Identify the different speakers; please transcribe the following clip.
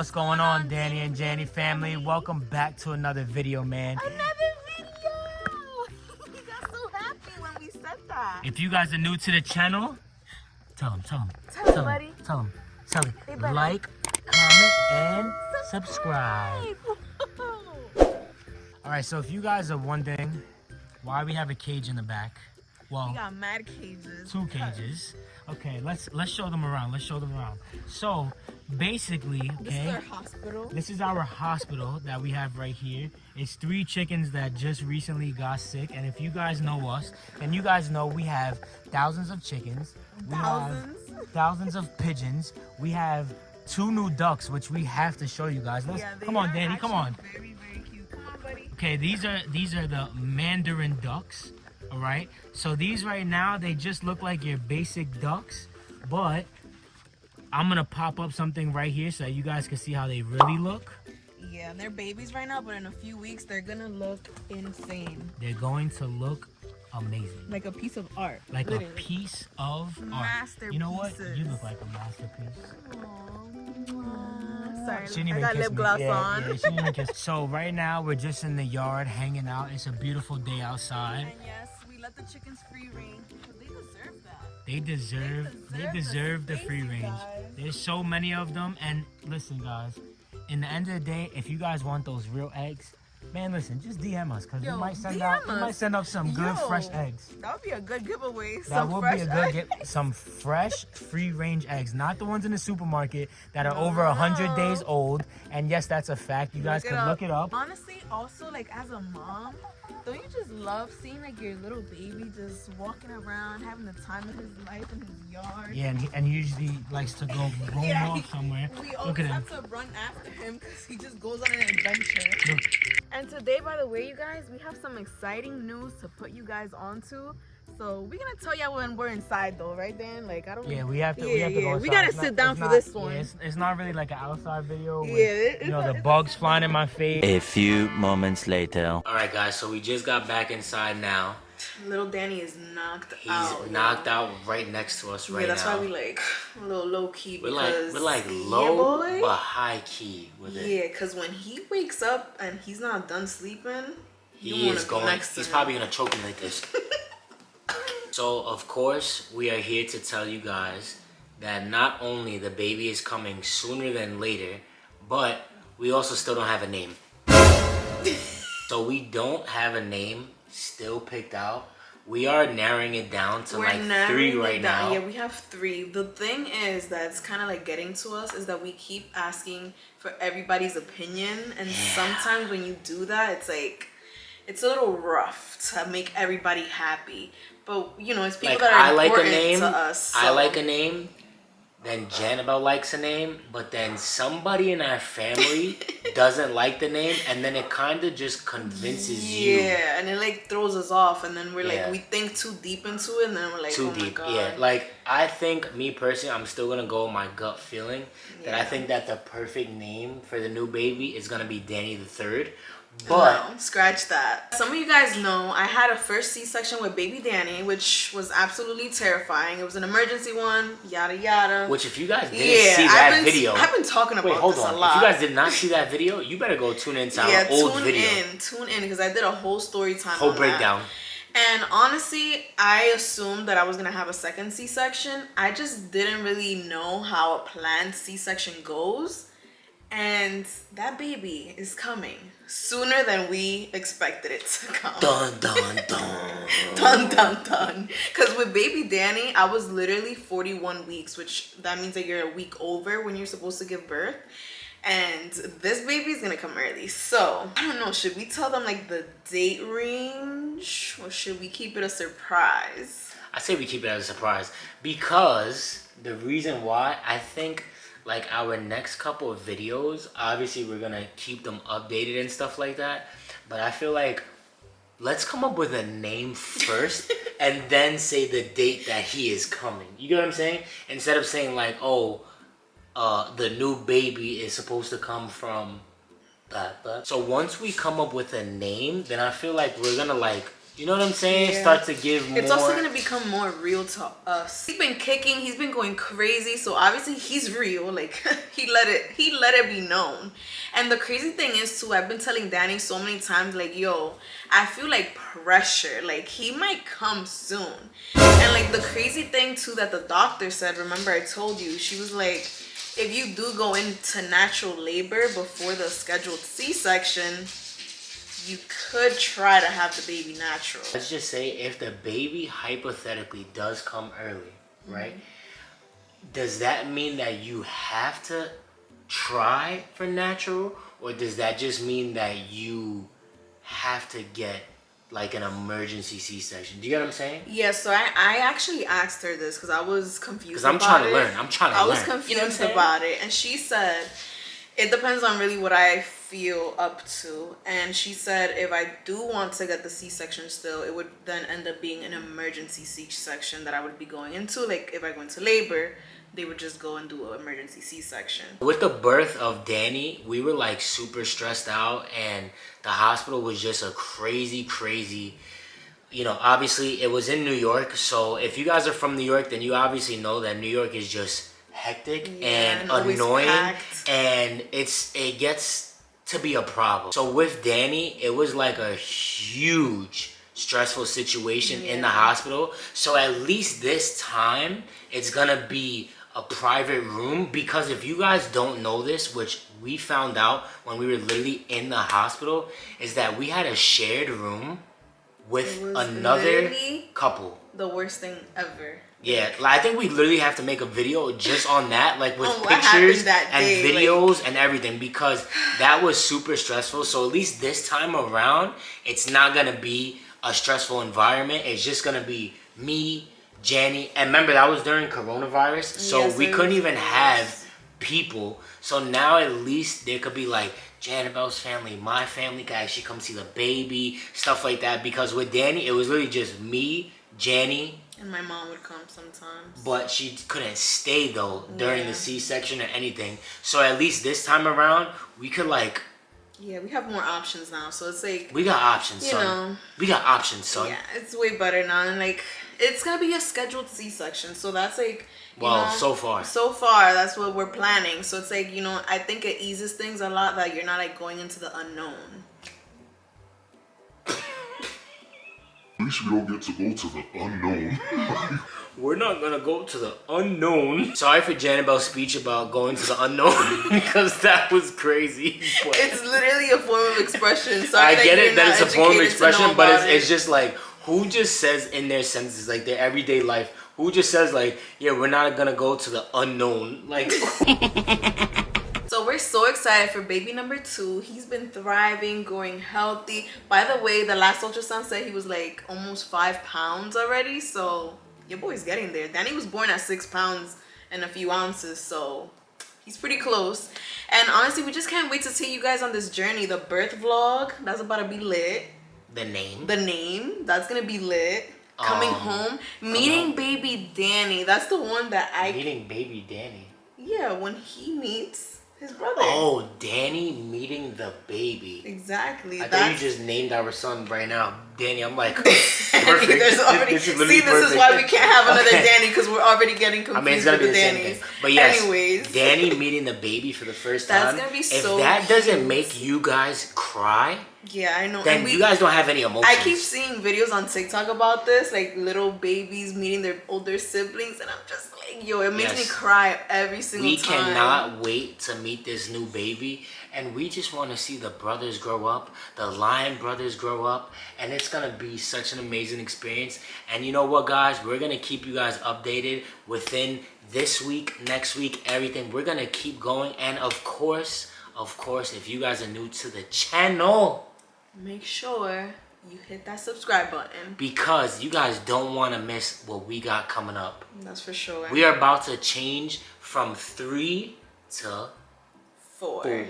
Speaker 1: What's going on, Danny and Janny family? Welcome back to another video, man.
Speaker 2: Another video! You got so happy when we said that.
Speaker 1: If you guys are new to the channel, tell them,
Speaker 2: Tell 'em, buddy.
Speaker 1: tell them,
Speaker 2: Hey, buddy.
Speaker 1: like, comment, and subscribe. All right, so if you guys are wondering why we have a cage in the back, well,
Speaker 2: We got mad cages.
Speaker 1: 2 cages. Okay, let's show them around. So basically,
Speaker 2: This is
Speaker 1: okay,
Speaker 2: our hospital.
Speaker 1: this is our hospital that we have right here. It's 3 chickens that just recently got sick, and if you guys know us, and you guys know we have thousands of chickens, we
Speaker 2: Thousands.
Speaker 1: have thousands of pigeons, we have 2 new ducks, which we have to show you guys. Let's,
Speaker 2: They
Speaker 1: come on,
Speaker 2: are
Speaker 1: Danny, come on.
Speaker 2: actually Very, very cute. Come on, buddy.
Speaker 1: Okay, these are the Mandarin ducks. All right, so these right now, they just look like your basic ducks, but I'm gonna pop up something right here so that you guys can see how they really look.
Speaker 2: Yeah, they're babies right now, but in a few weeks, they're gonna look insane.
Speaker 1: They're going to look amazing,
Speaker 2: Like a piece of art.
Speaker 1: like
Speaker 2: literally.
Speaker 1: a piece of art. You know what? You
Speaker 2: Masterpieces.
Speaker 1: look like a masterpiece.
Speaker 2: Aw, sorry,
Speaker 1: She didn't
Speaker 2: I
Speaker 1: even
Speaker 2: got
Speaker 1: kiss
Speaker 2: lip
Speaker 1: me.
Speaker 2: gloss
Speaker 1: Yeah,
Speaker 2: on.
Speaker 1: yeah, she didn't even kiss. So right now we're just in the yard hanging out. It's a beautiful day outside.
Speaker 2: And yes, we let the chickens free range because they deserve that.
Speaker 1: They deserve the
Speaker 2: space,
Speaker 1: free
Speaker 2: you
Speaker 1: range.
Speaker 2: guys.
Speaker 1: There's so many of them, and listen, guys. In the end of the day, if you guys want those real eggs, man, listen, just DM us because we
Speaker 2: Yo,
Speaker 1: might send
Speaker 2: DM
Speaker 1: out. We
Speaker 2: us.
Speaker 1: might send up some good
Speaker 2: Yo,
Speaker 1: fresh eggs.
Speaker 2: That would be a good giveaway.
Speaker 1: That
Speaker 2: Some
Speaker 1: would
Speaker 2: fresh
Speaker 1: be a good
Speaker 2: eggs.
Speaker 1: get. Some fresh, free range eggs, not the ones in the supermarket that are over 100 days old. And yes, that's a fact. You guys can look it up.
Speaker 2: Honestly, also, like, as a mom, don't you just love seeing, like, your little baby just walking around, having the time of his life in his yard?
Speaker 1: Yeah, and he usually likes to go roam
Speaker 2: Yeah,
Speaker 1: off somewhere.
Speaker 2: We
Speaker 1: Look
Speaker 2: always
Speaker 1: at him.
Speaker 2: have to run after him because he just goes on an adventure.
Speaker 1: Look.
Speaker 2: And today, by the way, you guys, we have some exciting news to put you guys onto. So we're gonna tell you when we're inside, though, right, Dan? Like, I don't.
Speaker 1: Yeah, we have to.
Speaker 2: Yeah,
Speaker 1: we have to
Speaker 2: yeah.
Speaker 1: go
Speaker 2: We
Speaker 1: inside.
Speaker 2: gotta
Speaker 1: It's
Speaker 2: sit down
Speaker 1: it's
Speaker 2: for
Speaker 1: not-
Speaker 2: this one.
Speaker 1: Yeah, it's not really like an outside video. With,
Speaker 2: Yeah, it's
Speaker 1: you know, the
Speaker 2: it's
Speaker 1: bugs flying in my face.
Speaker 3: A few moments later.
Speaker 1: All right, guys. So we just got back inside now.
Speaker 2: Little Danny is knocked
Speaker 1: He's
Speaker 2: out.
Speaker 1: knocked out right next to us right
Speaker 2: Yeah, that's
Speaker 1: now.
Speaker 2: why we like a little low key.
Speaker 1: We're
Speaker 2: Because
Speaker 1: like
Speaker 2: yeah,
Speaker 1: low
Speaker 2: boy.
Speaker 1: but high key with it.
Speaker 2: Yeah, because when he wakes up and he's not done sleeping, you
Speaker 1: He
Speaker 2: want
Speaker 1: is
Speaker 2: to go
Speaker 1: going.
Speaker 2: next to
Speaker 1: He's
Speaker 2: him.
Speaker 1: probably gonna choke me like this. So of course we are here to tell you guys that not only the baby is coming sooner than later, but we also still don't have a name. So we don't have a name still picked out. We are narrowing it down to like 3
Speaker 2: narrowing it
Speaker 1: right
Speaker 2: down.
Speaker 1: now.
Speaker 2: Yeah, we have 3. The thing is that's kind of like getting to us is that we keep asking for everybody's opinion, and sometimes when you do that, it's like it's a little rough to make everybody happy. But you know, it's people
Speaker 1: Like
Speaker 2: that are
Speaker 1: I like a
Speaker 2: important
Speaker 1: name.
Speaker 2: to us.
Speaker 1: I
Speaker 2: so-
Speaker 1: like a name. Then Janabel likes a name, but then somebody in our family doesn't like the name, and then it kind of just convinces you.
Speaker 2: Yeah, and it like throws us off, and then we're
Speaker 1: Yeah.
Speaker 2: like we think too deep into it, and then we're like,
Speaker 1: Too
Speaker 2: oh
Speaker 1: deep.
Speaker 2: my god.
Speaker 1: Yeah, like I think me personally, I'm still gonna go with my gut feeling that I
Speaker 2: Yeah.
Speaker 1: think that the perfect name for the new baby is gonna be Danny the Third. But
Speaker 2: No, scratch that. Some of you guys know I had a first C-section with baby Danny, which was absolutely terrifying. It was an emergency one, yada yada.
Speaker 1: which if you guys didn't
Speaker 2: yeah,
Speaker 1: see that video,
Speaker 2: I've been talking about
Speaker 1: wait, hold
Speaker 2: this
Speaker 1: on.
Speaker 2: a lot.
Speaker 1: If you guys did not see that video, you better go tune into our old video,
Speaker 2: tune in, because I did a whole story time.
Speaker 1: whole
Speaker 2: on
Speaker 1: breakdown.
Speaker 2: That. And honestly, I assumed that I was gonna have a second C-section. I just didn't really know how a planned C-section goes. And that baby is coming sooner than we expected it to come.
Speaker 1: Dun dun dun.
Speaker 2: Dun dun dun. Because with baby Danny, I was literally 41 weeks, which that means that you're a week over when you're supposed to give birth. And this baby's gonna come early. So I don't know, should we tell them like the date range, or should we keep it a surprise?
Speaker 1: I say we keep it as a surprise because the reason why I think like our next couple of videos, obviously we're gonna keep them updated and stuff like that, but I feel like let's come up with a name first and then say the date that he is coming. You get what I'm saying? Instead of saying like, oh, the new baby is supposed to come from that. So once we come up with a name, then I feel like we're gonna like You know what I'm saying?
Speaker 2: Yeah.
Speaker 1: Start to give more.
Speaker 2: It's also gonna become more real to us. He's been kicking, he's been going crazy, so obviously he's real. Like he let it be known. And the crazy thing is too, I've been telling Danny so many times, like, yo, I feel like pressure. Like he might come soon. And like the crazy thing too that the doctor said, remember I told you, she was like, if you do go into natural labor before the scheduled C-section, you could try to have the baby natural.
Speaker 1: Let's just say if the baby hypothetically does come early, right? Does that mean that you have to try for natural, or does that just mean that you have to get like an emergency C-section? Do you get what I'm saying?
Speaker 2: Yeah, so I actually asked her this because I was confused.
Speaker 1: Because I'm trying to learn.
Speaker 2: I was confused about it, and she said it depends on really what I feel up to. And she said if I do want to get the C-section still, it would then end up being an emergency C-section that I would be going into. Like if I go into labor, they would just go and do an emergency C-section.
Speaker 1: With the birth of Danny, we were like super stressed out, and the hospital was just a crazy, you know, obviously it was in New York. So if you guys are from New York, then you obviously know that New York is just hectic and annoying, and it gets to be a problem. So with Danny, it was like a huge stressful situation in the hospital. So at least this time it's gonna be a private room, because if you guys don't know this, which we found out when we were literally in the hospital, is that we had a shared room with another couple.
Speaker 2: The worst thing ever.
Speaker 1: Yeah, like, I think we literally have to make a video just on that, like with
Speaker 2: what
Speaker 1: pictures
Speaker 2: happened that
Speaker 1: and
Speaker 2: day,
Speaker 1: videos and everything, because that was super stressful. So at least this time around, it's not gonna be a stressful environment. It's just gonna be me, Jenny, and remember that was during coronavirus, so we couldn't even have people. So now at least there could be like Janabelle's family, my family could actually come see the baby, stuff like that. Because with Danny, it was literally just me, Jenny,
Speaker 2: and my mom would come sometimes.
Speaker 1: But she couldn't stay though during the C-section or anything. So at least this time around, we could like.
Speaker 2: Yeah, we have more options now. So it's like.
Speaker 1: We got options, son.
Speaker 2: Know,
Speaker 1: we got options, son.
Speaker 2: Yeah, it's way better now. And like, it's going to be a scheduled C-section. So that's like.
Speaker 1: Well, so far.
Speaker 2: So far, that's what we're planning. So it's like, you know, I think it eases things a lot that you're not like going into the unknown.
Speaker 4: At least we don't get to go to the unknown.
Speaker 1: We're not gonna go to the unknown. Sorry for Janabelle's speech about going to the unknown, because that was crazy. But
Speaker 2: it's literally a form of expression. Sorry,
Speaker 1: I get it that it's a form of expression, but it's just like, who just says in their sentences, like their everyday life, who just says like, yeah, we're not gonna go to the unknown, like.
Speaker 2: So we're so excited for baby number 2. He's been thriving, growing healthy. By the way, the last ultrasound said he was like almost 5 pounds already. So your boy's getting there. Danny was born at 6 pounds and a few ounces. So he's pretty close. And honestly, we just can't wait to take you guys on this journey. The birth vlog, that's about to be lit.
Speaker 1: The name,
Speaker 2: that's going to be lit. Coming home. Meeting baby Danny. That's the one that
Speaker 1: Meeting baby Danny.
Speaker 2: Yeah, when he meets his brother.
Speaker 1: Oh, Danny meeting the baby.
Speaker 2: Exactly.
Speaker 1: I thought you just named our son right now, Danny. I'm like, perfect.
Speaker 2: This is why we can't have another Danny, because we're already getting confused.
Speaker 1: I mean, it's gonna be the
Speaker 2: Danny's.
Speaker 1: same thing. But yes,
Speaker 2: anyways,
Speaker 1: Danny meeting the baby for the first time.
Speaker 2: That's gonna be so.
Speaker 1: If that doesn't make you guys cry,
Speaker 2: yeah, I know.
Speaker 1: Then you guys don't have any emotions.
Speaker 2: I keep seeing videos on TikTok about this, like little babies meeting their older siblings, and I'm just like, yo, it makes me cry every single time.
Speaker 1: We cannot wait to meet this new baby, and we just want to see the brothers grow up, the Lion brothers grow up, and it's gonna be such an amazing experience. And you know what, guys, we're gonna keep you guys updated within this week, next week, everything. We're gonna keep going, and of course, if you guys are new to the channel,
Speaker 2: make sure you hit that subscribe button,
Speaker 1: because you guys don't want to miss what we got coming up.
Speaker 2: That's for sure.
Speaker 1: We are about to change from 3 to
Speaker 2: 4.